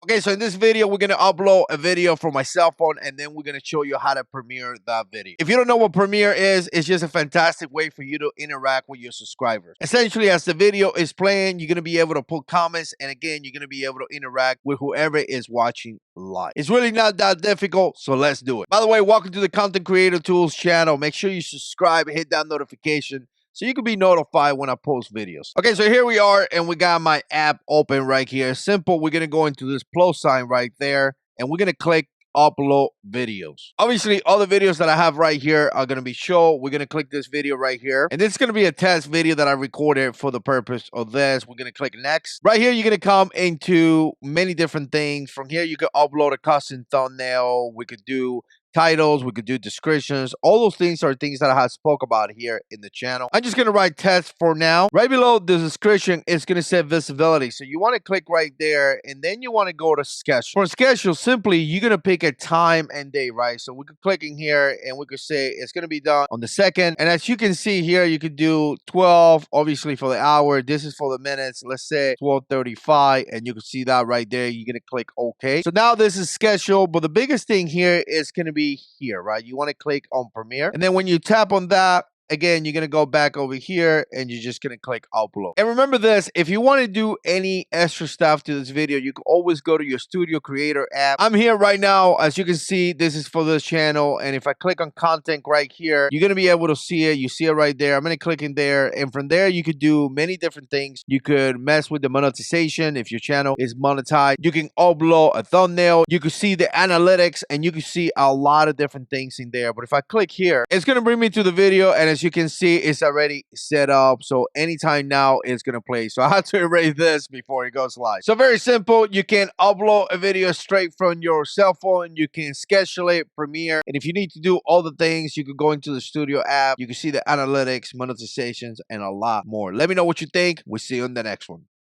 Okay, so in this video, we're going to upload a video from my cell phone, and then we're going to show you how to premiere that video. If you don't know what Premiere is, it's just a fantastic way for you to interact with your subscribers. Essentially, as the video is playing, you're going to be able to put comments, and again, you're going to be able to interact with whoever is watching live. It's really not that difficult, so let's do it. By the way, welcome to the Content Creator Tools channel. Make sure you subscribe, hit that notification, so you can be notified when I post videos. Okay, so here we are, and we got my app open right here. Simple, we're going to go into this plus sign right there, and we're going to click upload videos. Obviously, all the videos that I have right here are going to be shown. We're going to click this video right here, and this is going to be a test video that I recorded for the purpose of this. We're going to click next. Right here, you're going to come into many different things. From here, you can upload a custom thumbnail. We could do titles, we could do descriptions. All those things are things that I have spoke about here in the channel. I'm just gonna write test for now. Right below the description, it's gonna say visibility. So you want to click right there, and then you want to go to schedule. For schedule, simply you're gonna pick a time and day, right? So we could click in here, and we could say it's gonna be done on the 2nd. And as you can see here, you could do 12, obviously for the hour. This is for the minutes. Let's say 12:35, and you can see that right there. You're gonna click OK. So now this is scheduled, but the biggest thing here is gonna be here, right? You want to click on Premiere, and then when you tap on that, again, you're going to go back over here, and you're just going to click upload. And remember this, if you want to do any extra stuff to this video, you can always go to your Studio Creator app. I'm here right now. As you can see, this is for this channel, and if I click on content right here, you're going to be able to see it. You see it right there. I'm going to click in there, and from there, you could do many different things. You could mess with the monetization if your channel is monetized. You can upload a thumbnail. You can see the analytics, and you can see a lot of different things in there. But if I click here, it's going to bring me to the video, and as you can see, it's already set up, so anytime now it's gonna play. So I had to erase this before it goes live. So very simple, you can upload a video straight from your cell phone, you can schedule it, Premiere, and if you need to do all the things, you could go into the Studio app, you can see the analytics, monetizations, and a lot more. Let me know what you think. We'll see you in the next one.